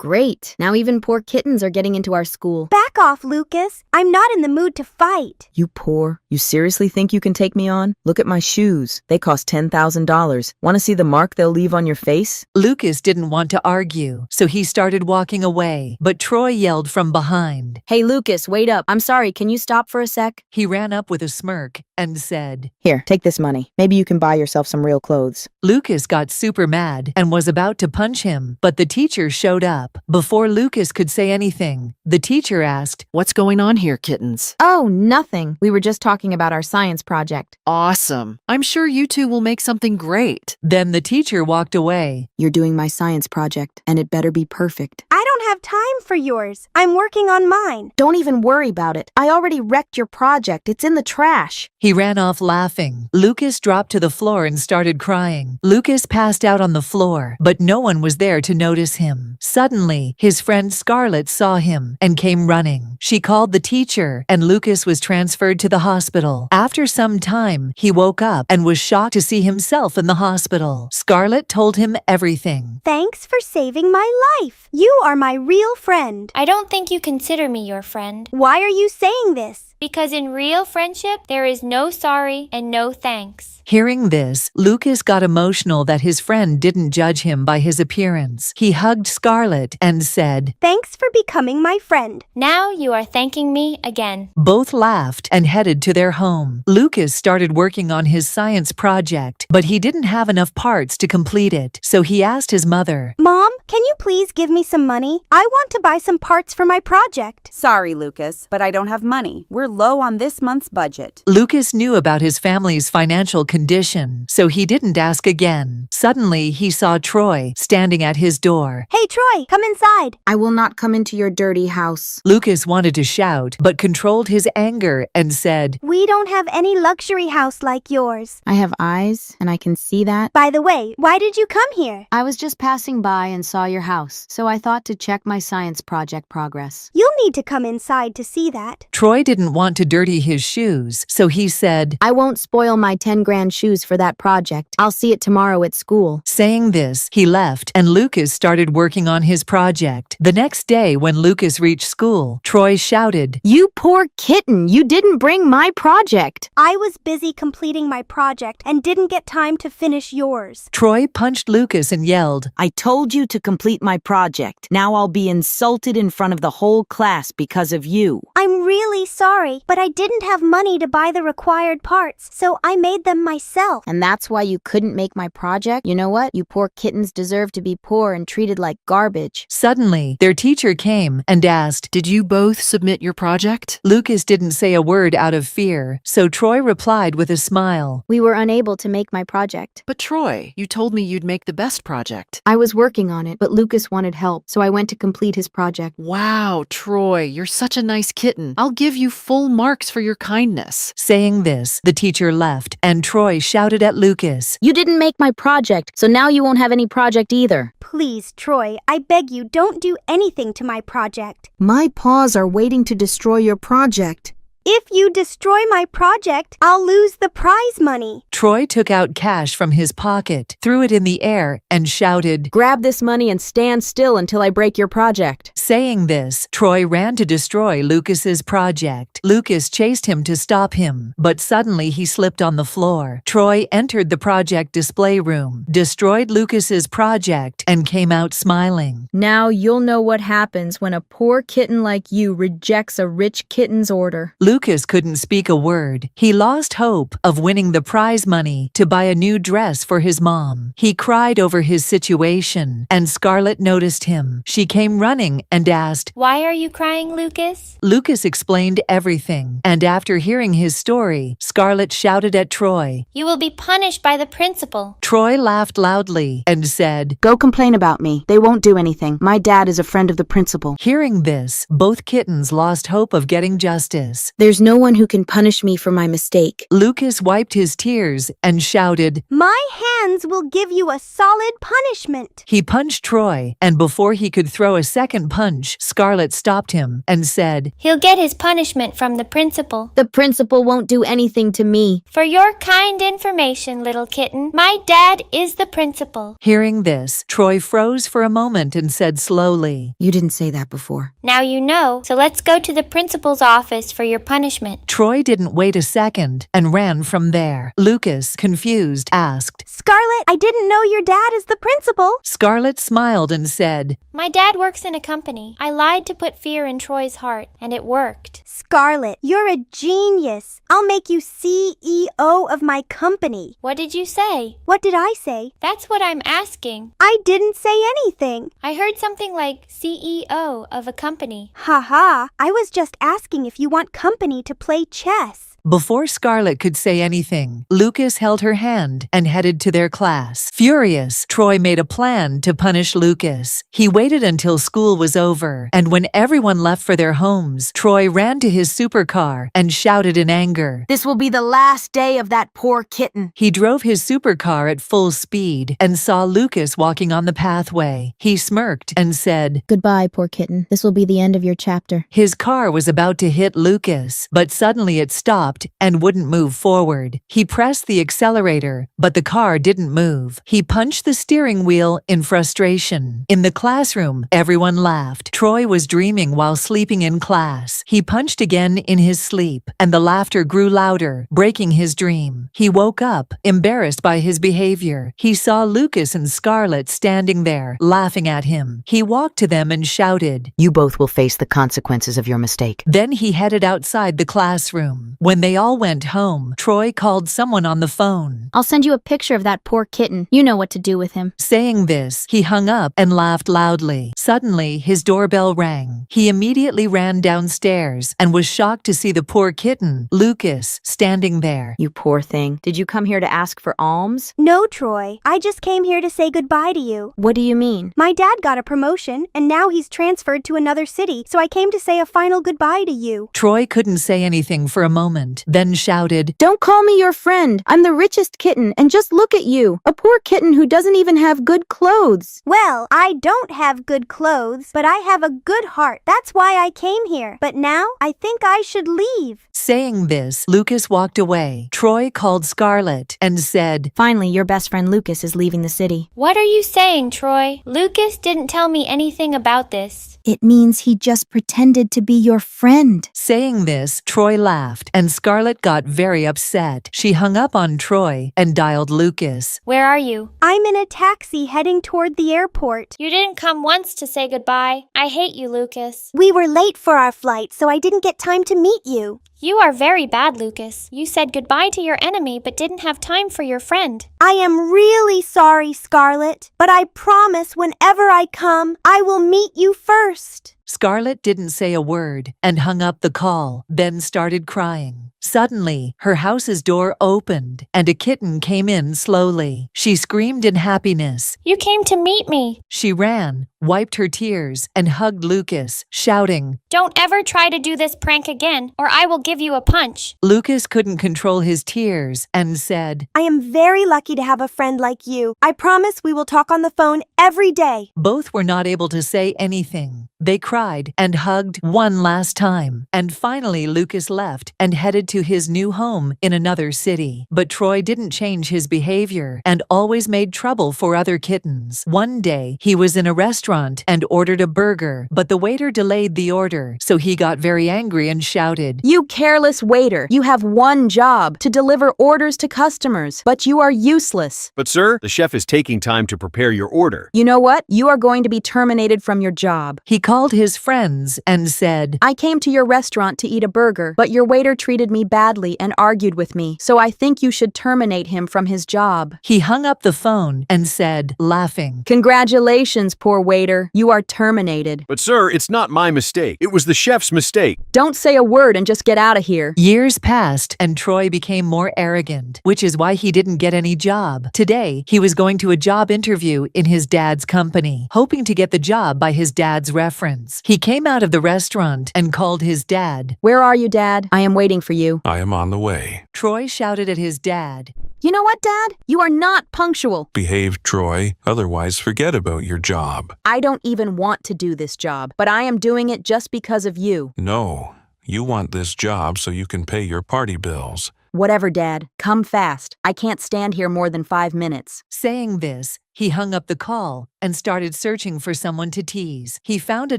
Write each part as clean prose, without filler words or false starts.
Great. Now even poor kittens are getting into our school. Back off, Lucas. I'm not in the mood to fight. You poor. You seriously think you can take me on? Look at my shoes. They cost $10,000. Want to see the mark they'll leave on your face? Lucas didn't want to argue, so he started walking away, but Troy yelled from behind. Hey, Lucas, wait up. I'm sorry, can you stop for a sec? He ran up with a smirk and said, Here, take this money. Maybe you can buy yourself some real clothes. Lucas got super mad and was about to punch him, but the teacher showed up. Before Lucas could say anything, the teacher asked, What's going on here, kittens? Oh, nothing. We were just talking about our science project. Awesome. I'm sure you two will make something great. Then the teacher walked away. You're doing my science project, and it better be perfect. I don't have time for yours. I'm working on mine. Don't even worry about it. I already wrecked your project. It's in the trash. He ran off laughing. Lucas dropped to the floor and started crying. Lucas passed out on the floor, but no one was there to notice him. Suddenly, his friend Scarlett saw him and came running. She called the teacher, and Lucas was transferred to the hospital. After some time, he woke up and was shocked to see himself in the hospital. Scarlett told him everything. Thanks for saving my life. You are my real friend. I don't think you consider me your friend. Why are you saying this? Because in real friendship, there is no sorry and no thanks. Hearing this, Lucas got emotional that his friend didn't judge him by his appearance. He hugged Scarlett and said, Thanks for becoming my friend. Now you are thanking me again. Both laughed and headed to their home. Lucas started working on his science project, but he didn't have enough parts to complete it, so he asked his mother, Mom, can you please give me some money? I want to buy some parts for my project. Sorry, Lucas, but I don't have money. We're low on this month's budget. Lucas knew about his family's financial condition, so he didn't ask again. Suddenly, he saw Troy standing at his door. Hey, Troy, come inside. I will not come into your dirty house. Lucas wanted to shout, but controlled his anger and said, We don't have any luxury house like yours. I have eyes, and I can see that. By the way, why did you come here? I was just passing by and saw your house, so I thought to check my science project progress. You'll need to come inside to see that. Troy didn't want to dirty his shoes, so he said, I won't spoil my 10 grand shoes for that project. I'll see it tomorrow at school. Saying this, he left, and Lucas started working on his project. The next day, when Lucas reached school, Troy shouted, You poor kitten, you didn't bring my project. I was busy completing my project and didn't get time to finish yours. Troy punched Lucas and yelled, I told you to complete my project. Now I'll be insulted in front of the whole class because of you. I'm really sorry, but I didn't have money to buy the required parts, so I made them myself. And that's why you couldn't make my project? You know what? You poor kittens deserve to be poor and treated like garbage. Suddenly, their teacher came and asked, Did you both submit your project? Lucas didn't say a word out of fear, so Troy replied with a smile. We were unable to make my project. But Troy, you told me you'd make the best project. I was working on it, but Lucas wanted help, so I went to complete his project. Wow, Troy, you're such a nice kitten. I'll give you full marks for your kindness. Saying this, the teacher left, and Troy shouted at Lucas, You didn't make my project, so now you won't have any project either. Please, Troy, I beg you, don't do anything to my project. My paws are waiting to destroy your project. If you destroy my project, I'll lose the prize money. Troy took out cash from his pocket, threw it in the air, and shouted, Grab this money and stand still until I break your project. Saying this, Troy ran to destroy Lucas's project. Lucas chased him to stop him, but suddenly he slipped on the floor. Troy entered the project display room, destroyed Lucas's project, and came out smiling. Now you'll know what happens when a poor kitten like you rejects a rich kitten's order. Lucas couldn't speak a word. He lost hope of winning the prize money to buy a new dress for his mom. He cried over his situation, and Scarlett noticed him. She came running and asked, Why are you crying, Lucas? Lucas explained everything, and after hearing his story, Scarlett shouted at Troy. You will be punished by the principal. Troy laughed loudly and said, Go complain about me. They won't do anything. My dad is a friend of the principal. Hearing this, both kittens lost hope of getting justice. There's no one who can punish me for my mistake. Lucas wiped his tears and shouted. My hands will give you a solid punishment. He punched Troy, and before he could throw a second punch, Scarlet stopped him and said, He'll get his punishment from the principal. The principal won't do anything to me. For your kind information, little kitten, my dad is the principal. Hearing this, Troy froze for a moment and said slowly, You didn't say that before. Now you know, so let's go to the principal's office for your punishment. Troy didn't wait a second and ran from there. Lucas, confused, asked, Scarlet, I didn't know your dad is the principal. Scarlet smiled and said, My dad works in a company. I lied to put fear in Troy's heart, and it worked. Scarlet, you're a genius. I'll make you CEO of my company. What did you say? What did I say? That's what I'm asking. I didn't say anything. I heard something like CEO of a company. Ha. I was just asking if you want company to play chess. Before Scarlet could say anything, Lucas held her hand and headed to their class. Furious, Troy made a plan to punish Lucas. He waited until school was over, and when everyone left for their homes, Troy ran to his supercar and shouted in anger. This will be the last day of that poor kitten. He drove his supercar at full speed and saw Lucas walking on the pathway. He smirked and said, Goodbye, poor kitten. This will be the end of your chapter. His car was about to hit Lucas, but suddenly it stopped and wouldn't move forward. He pressed the accelerator, but the car didn't move. He punched the steering wheel in frustration. In the classroom, everyone laughed. Troy was dreaming while sleeping in class. He punched again in his sleep, and the laughter grew louder, breaking his dream. He woke up, embarrassed by his behavior. He saw Lucas and Scarlet standing there, laughing at him. He walked to them and shouted, You both will face the consequences of your mistake. Then he headed outside the classroom. When they all went home, Troy called someone on the phone. I'll send you a picture of that poor kitten. You know what to do with him. Saying this, he hung up and laughed loudly. Suddenly, his doorbell rang. He immediately ran downstairs and was shocked to see the poor kitten, Lucas, standing there. You poor thing. Did you come here to ask for alms? No, Troy. I just came here to say goodbye to you. What do you mean? My dad got a promotion, and now he's transferred to another city, so I came to say a final goodbye to you. Troy couldn't say anything for a moment, then shouted, Don't call me your friend. I'm the richest kitten, and just look at you. A poor kitten who doesn't even have good clothes. Well, I don't have good clothes, but I have a good heart. That's why I came here. But now, I think I should leave. Saying this, Lucas walked away. Troy called Scarlet and said, Finally, your best friend Lucas is leaving the city. What are you saying, Troy? Lucas didn't tell me anything about this. It means he just pretended to be your friend. Saying this, Troy laughed, and Scarlet got very upset. She hung up on Troy and dialed Lucas. Where are you? I'm in a taxi heading toward the airport. You didn't come once to say goodbye. I hate you, Lucas. We were late for our flight, so I didn't get time to meet you. You are very bad, Lucas. You said goodbye to your enemy but didn't have time for your friend. I am really sorry, Scarlet, but I promise whenever I come, I will meet you first. Scarlet didn't say a word and hung up the call, then started crying. Suddenly, her house's door opened and a kitten came in slowly. She screamed in happiness. You came to meet me. She ran, wiped her tears, and hugged Lucas, shouting, Don't ever try to do this prank again, or I will give you a punch. Lucas couldn't control his tears and said, I am very lucky to have a friend like you. I promise we will talk on the phone every day. Both were not able to say anything. They cried and hugged one last time, and finally Lucas left and headed to his new home in another city. But Troy didn't change his behavior and always made trouble for other kittens. One day, he was in a restaurant and ordered a burger, but the waiter delayed the order, so he got very angry and shouted, You careless waiter! You have one job, to deliver orders to customers, but you are useless. But sir, the chef is taking time to prepare your order. You know what? You are going to be terminated from your job. He called his friends and said, I came to your restaurant to eat a burger, but your waiter treated me badly and argued with me, so I think you should terminate him from his job. He hung up the phone and said, laughing, Congratulations, poor waiter. waiter. You are terminated. But sir, it's not my mistake. It was the chef's mistake. Don't say a word and just get out of here. Years passed and Troy became more arrogant, which is why he didn't get any job. Today, he was going to a job interview in his dad's company, hoping to get the job by his dad's reference. He came out of the restaurant and called his dad. Where are you, Dad? I am waiting for you. I am on the way. Troy shouted at his dad. You know what, Dad? You are not punctual. Behave, Troy. Otherwise, forget about your job. I don't even want to do this job, but I am doing it just because of you. No, you want this job so you can pay your party bills. Whatever, Dad. Come fast. I can't stand here more than 5 minutes. Saying this, he hung up the call and started searching for someone to tease. He found a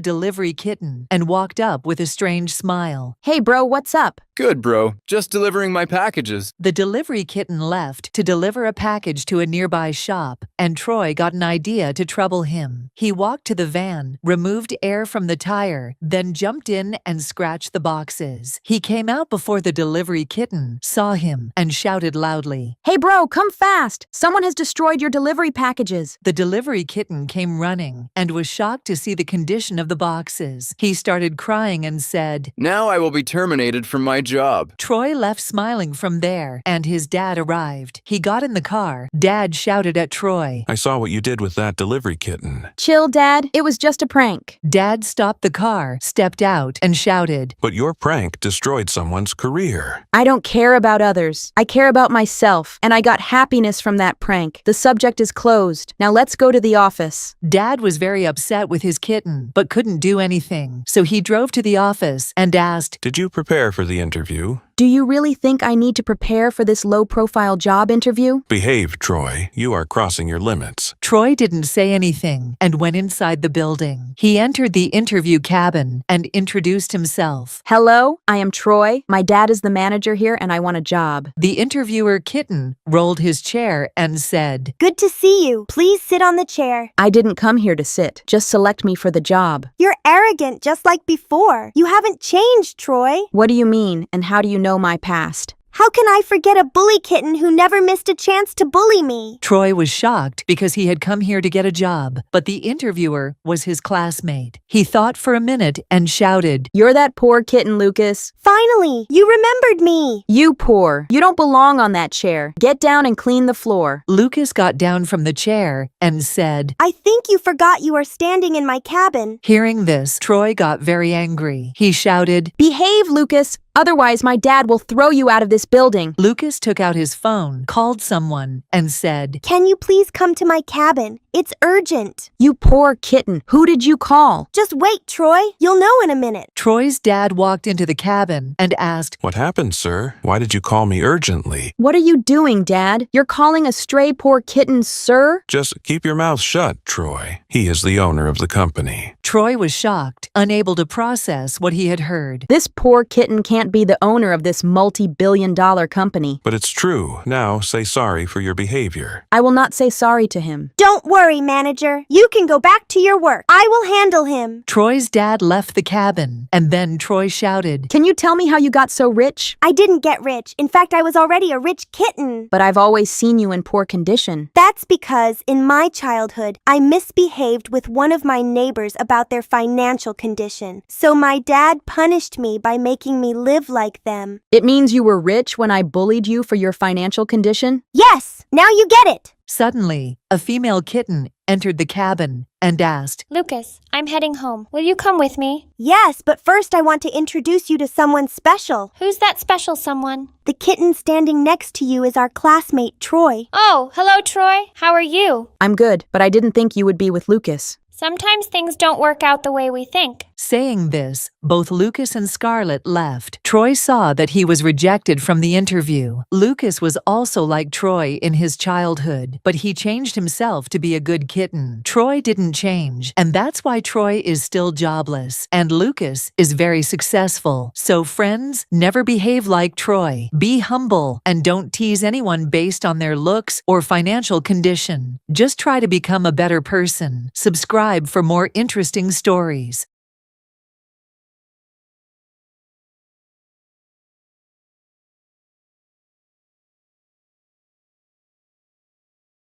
delivery kitten and walked up with a strange smile. Hey, bro, what's up? Good, bro. Just delivering my packages. The delivery kitten left to deliver a package to a nearby shop, and Troy got an idea to trouble him. He walked to the van, removed air from the tire, then jumped in and scratched the boxes. He came out before the delivery kitten saw him and shouted loudly. Hey, bro, come fast. Someone has destroyed your delivery packages. The delivery kitten came running and was shocked to see the condition of the boxes. He started crying and said, Now I will be terminated from my job. Troy left smiling from there, and his dad arrived. He got in the car. Dad shouted at Troy. I saw what you did with that delivery kitten. Chill, Dad. It was just a prank. Dad stopped the car, stepped out, and shouted. But your prank destroyed someone's career. I don't care about others. I care about myself, and I got happiness from that prank. The subject is closed. Now let's go to the office. Dad was very upset with his kitten, but couldn't do anything. So he drove to the office and asked, Did you prepare for the interview? Do you really think I need to prepare for this low-profile job interview? Behave, Troy. You are crossing your limits. Troy didn't say anything and went inside the building. He entered the interview cabin and introduced himself. Hello, I am Troy. My dad is the manager here and I want a job. The interviewer, Kitten, rolled his chair and said, Good to see you. Please sit on the chair. I didn't come here to sit. Just select me for the job. You're arrogant just like before. You haven't changed, Troy. What do you mean, and how do you know my past? How can I forget a bully kitten who never missed a chance to bully me? Troy was shocked because he had come here to get a job, but the interviewer was his classmate. He thought for a minute and shouted, You're that poor kitten, Lucas. Finally, you remembered me. You poor. You don't belong on that chair. Get down and clean the floor. Lucas got down from the chair and said, I think you forgot you are standing in my cabin. Hearing this, Troy got very angry. He shouted, Behave, Lucas. Otherwise, my dad will throw you out of this building. Lucas took out his phone, called someone, and said, Can you please come to my cabin? It's urgent. You poor kitten. Who did you call? Just wait, Troy. You'll know in a minute. Troy's dad walked into the cabin and asked, What happened, sir? Why did you call me urgently? What are you doing, Dad? You're calling a stray poor kitten, sir? Just keep your mouth shut, Troy. He is the owner of the company. Troy was shocked, unable to process what he had heard. This poor kitten can't be the owner of this multi-billion-dollar company. But it's true. Now say sorry for your behavior. I will not say sorry to him. Don't worry, manager. You can go back to your work. I will handle him. Troy's dad left the cabin, and then Troy shouted, Can you tell me how you got so rich? I didn't get rich. In fact, I was already a rich kitten. But I've always seen you in poor condition. That's because in my childhood, I misbehaved with one of my neighbors about their financial condition. So my dad punished me by making me live like them. It means you were rich when I bullied you for your financial condition? Yes, now you get it. Suddenly, a female kitten entered the cabin and asked, Lucas, I'm heading home. Will you come with me? Yes, but first I want to introduce you to someone special. Who's that special someone? The kitten standing next to you is our classmate, Troy. Oh, hello, Troy. How are you? I'm good, but I didn't think you would be with Lucas. Sometimes things don't work out the way we think. Saying this, both Lucas and Scarlett left. Troy saw that he was rejected from the interview. Lucas was also like Troy in his childhood, but he changed himself to be a good kitten. Troy didn't change, and that's why Troy is still jobless, and Lucas is very successful. So friends, never behave like Troy. Be humble and don't tease anyone based on their looks or financial condition. Just try to become a better person. Subscribe for more interesting stories.